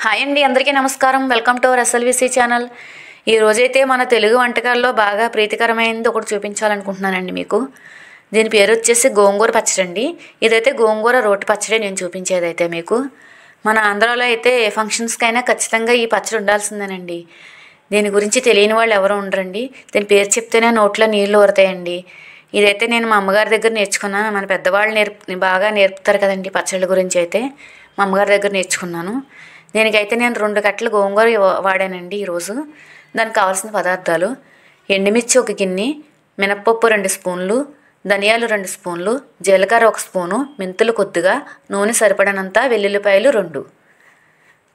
Hi అండి, అందరికీ నమస్కారం. Welcome to our SLVC channel. ఈ రోజైతే మన తెలుగు వంటకాల్లో బాగా ప్రీతికరమైనది ఒకటి చూపించాలనుకుంటున్నానండి మీకు. దీని పేరు వచ్చేసి గోంగూర పచ్చడి అండి. ఇదైతే గోంగూర రోటి పచ్చడి నేను చూపించేదైతే మీకు. మన ఆంధ్రాలో అయితే ఏ ఫంక్షన్స్కైనా ఖచ్చితంగా ఈ పచ్చడి ఉండాల్సిందేనండి. దీని గురించి తెలియని వాళ్ళు ఎవరు ఉండరండి. దీని పేరు చెప్తేనే నోట్లో నీళ్ళు ఊరతాయండి. ఇదైతే నేను మా అమ్మగారి దగ్గర నేర్చుకున్నాను. మన పెద్దవాళ్ళు బాగా నేర్పుతారు కదండి పచ్చళ్ళ గురించి. అయితే మా అమ్మగారి దగ్గర నేర్చుకున్నాను. దీనికైతే నేను 2 కట్టలు గోంగూర వాడానండి ఈరోజు. దానికి కావాల్సిన పదార్థాలు: ఎండుమిర్చి 1 గిన్నె, మినప్పప్పు 2 స్పూన్లు, ధనియాలు 2 స్పూన్లు, జీలకర్ర 1 స్పూను, మెంతులు కొద్దిగా, నూనె సరిపడనంత, వెల్లుల్లిపాయలు 2.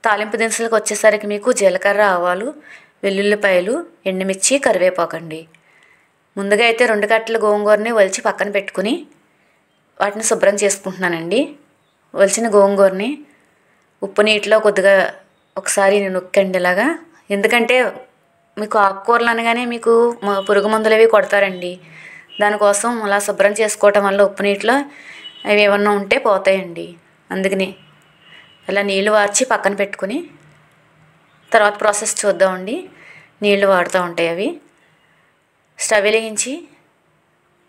తాలింపు దినుసులకు వచ్చేసరికి మీకు జీలకర్ర, ఆవాలు, వెల్లుల్లిపాయలు, ఎండుమిర్చి, కరివేపాకండి. ముందుగా అయితే 2 కట్టల గోంగూరని ఒలిచి పక్కన పెట్టుకుని వాటిని శుభ్రం చేసుకుంటున్నానండి. ఒలిచిన గోంగూరని ఉప్పు నీటిలో కొద్దిగా ఒకసారి నొక్కండి ఇలాగా. ఎందుకంటే మీకు ఆకుకూరలు అనగానే మీకు పురుగు మందులు అవి కొడతారండి. దానికోసం అలా శుభ్రం చేసుకోవటం వల్ల ఉప్పు నీటిలో అవి ఏమన్నా ఉంటే పోతాయండి. అందుకని అలా నీళ్ళు వార్చి పక్కన పెట్టుకుని తర్వాత ప్రాసెస్ చూద్దామండి. నీళ్లు వాడుతూ ఉంటాయి అవి. స్టవ్ వెలిగించి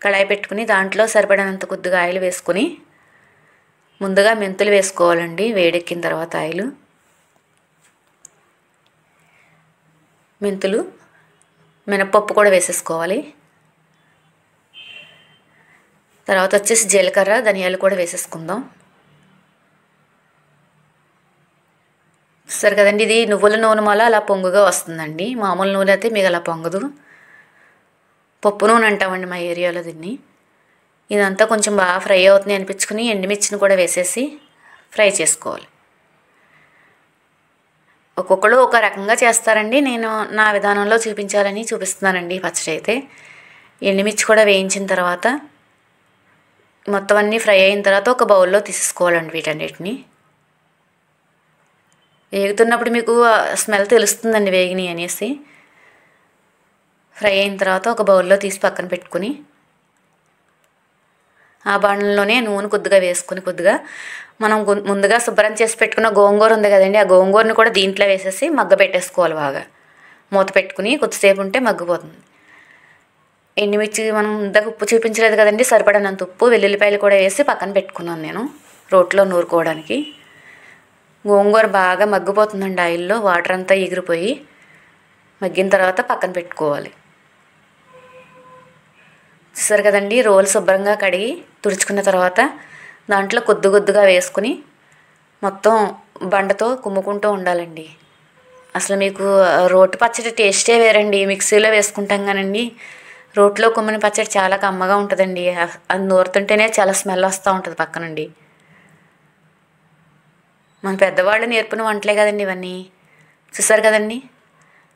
కళాయి పెట్టుకుని దాంట్లో సరిపడినంత కొద్దిగా ఆయిల్ వేసుకుని ముందుగా మెంతులు వేసుకోవాలండి. వేడెక్కిన తర్వాత ఆయిల్, మెంతులు, మినపప్పు కూడా వేసేసుకోవాలి. తర్వాత వచ్చేసి జీలకర్ర, ధనియాలు కూడా వేసేసుకుందాం. సరే కదండి, ఇది నువ్వుల నూనె వల్ల అలా పొంగుగా వస్తుందండి. మామూలు నూనె అయితే మీకు అలా పొంగదు. పప్పు నూనె అంటామండి మా ఏరియాలో దీన్ని. ఇదంతా కొంచెం బాగా ఫ్రై అవుతుంది అనిపించుకుని ఎండుమిర్చిని కూడా వేసేసి ఫ్రై చేసుకోవాలి. ఒక్కొక్కరు ఒక రకంగా చేస్తారండి. నేను నా విధానంలో చూపిస్తున్నానండి పచ్చడి అయితే. ఎండుమిర్చి కూడా వేయించిన తర్వాత మొత్తం అన్నీ ఫ్రై అయిన తర్వాత ఒక బౌల్లో తీసుకోవాలండి వీటన్నిటిని. వేగుతున్నప్పుడు మీకు స్మెల్ తెలుస్తుందండి వేగినాయి అనేసి. ఫ్రై అయిన తర్వాత ఒక బౌల్లో తీసి పక్కన పెట్టుకుని ఆ బాణంలోనే నూనె కొద్దిగా వేసుకుని మనం ముందుగా శుభ్రం చేసి పెట్టుకున్న గోంగూర ఉంది కదండి, ఆ గోంగూరని కూడా దీంట్లో వేసేసి మగ్గ పెట్టేసుకోవాలి. బాగా మూత పెట్టుకుని కొద్దిసేపు ఉంటే మగ్గిపోతుంది. ఎండుమిర్చి మనం ఇందాక ఉప్పు చూపించలేదు కదండి, సరిపడినంత ఉప్పు, వెల్లుల్లిపాయలు కూడా వేసి పక్కన పెట్టుకున్నాను నేను రోట్లో నూరుకోవడానికి. గోంగూర బాగా మగ్గిపోతుందండి ఆయిల్లో. వాటర్ అంతా ఎగిరిపోయి మగ్గిన తర్వాత పక్కన పెట్టుకోవాలి. చూసారు కదండి, రోలు శుభ్రంగా కడిగి తుడుచుకున్న తర్వాత దాంట్లో కొద్దిగా వేసుకుని మొత్తం బండతో కుమ్ముకుంటూ ఉండాలండి. అసలు మీకు రోటి పచ్చడి టేస్టే వేరండి. మిక్సీలో వేసుకుంటాం కానండి, రోట్లో కుమ్మిన పచ్చడి చాలా కమ్మగా ఉంటుందండి. అది నూరుతుంటేనే చాలా స్మెల్ వస్తూ ఉంటుంది పక్క నుండి. మన పెద్దవాళ్ళు నేర్పిన వంటలే కదండి ఇవన్నీ. చూసారు కదండి,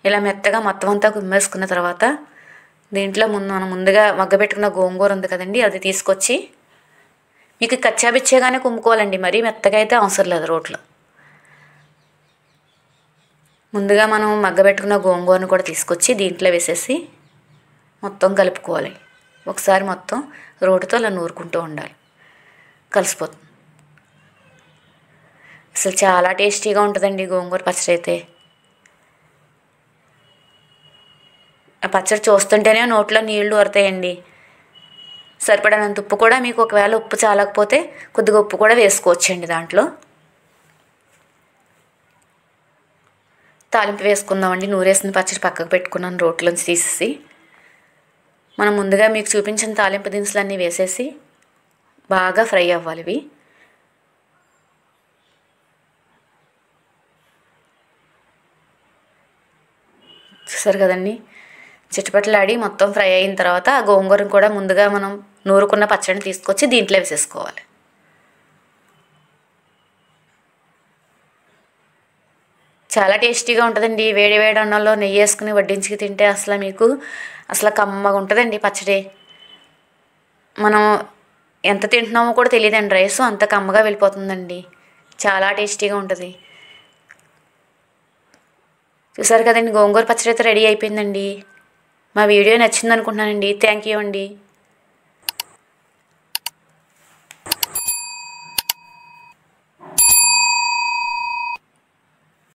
ఇలా మెత్తగా మొత్తం అంతా కుమ్మేసుకున్న తర్వాత దీంట్లో మనం ముందుగా మగ్గబెట్టుకున్న గోంగూర ఉంది కదండి, అది తీసుకొచ్చి మీకు కచ్చాబిచ్చేగానే కుమ్ముకోవాలండి. మరీ మెత్తగా అయితే అవసరం లేదు రోట్లో. ముందుగా మనం మగ్గబెట్టుకున్న గోంగూరను కూడా తీసుకొచ్చి దీంట్లో వేసేసి మొత్తం కలుపుకోవాలి. ఒకసారి మొత్తం రోటితో అలా నూరుకుంటూ ఉండాలి, కలిసిపోతుంది. అసలు చాలా టేస్టీగా ఉంటుందండి గోంగూర పచ్చడి అయితే. ఆ పచ్చడి చూస్తుంటేనే నోట్లో నీళ్లు ఊరతాయండి. సరిపడినంత ఉప్పు కూడా మీకు ఒకవేళ ఉప్పు చాలకపోతే కొద్దిగా ఉప్పు కూడా వేసుకోవచ్చండి దాంట్లో. తాలింపు వేసుకుందామండి. నూరేసిన పచ్చడి పక్కకు పెట్టుకున్నాను రోట్లోంచి తీసేసి. మనం ముందుగా మీకు చూపించిన తాలింపు దినుసులన్నీ వేసేసి బాగా ఫ్రై అవ్వాలి ఇవి. చూసారు కదండి, చిటపటలాడి మొత్తం ఫ్రై అయిన తర్వాత ఆ గోంగూరను కూడా ముందుగా మనం నూరుకున్న పచ్చడిని తీసుకొచ్చి దీంట్లో వేసేసుకోవాలి. చాలా టేస్టీగా ఉంటుందండి. వేడి వేడి అన్నంలో నెయ్యి వేసుకుని వడ్డించుకు తింటే అసలు కమ్మగా ఉంటుందండి పచ్చడి. మనం ఎంత తింటున్నామో కూడా తెలియదండి. రైస్ అంత కమ్మగా వెళ్ళిపోతుందండి. చాలా టేస్టీగా ఉంటుంది. చూసారు కదండి, గోంగూర పచ్చడి అయితే రెడీ అయిపోయిందండి. మా వీడియో నచ్చింది అనుకుంటున్నానండి. థ్యాంక్ యూ అండి.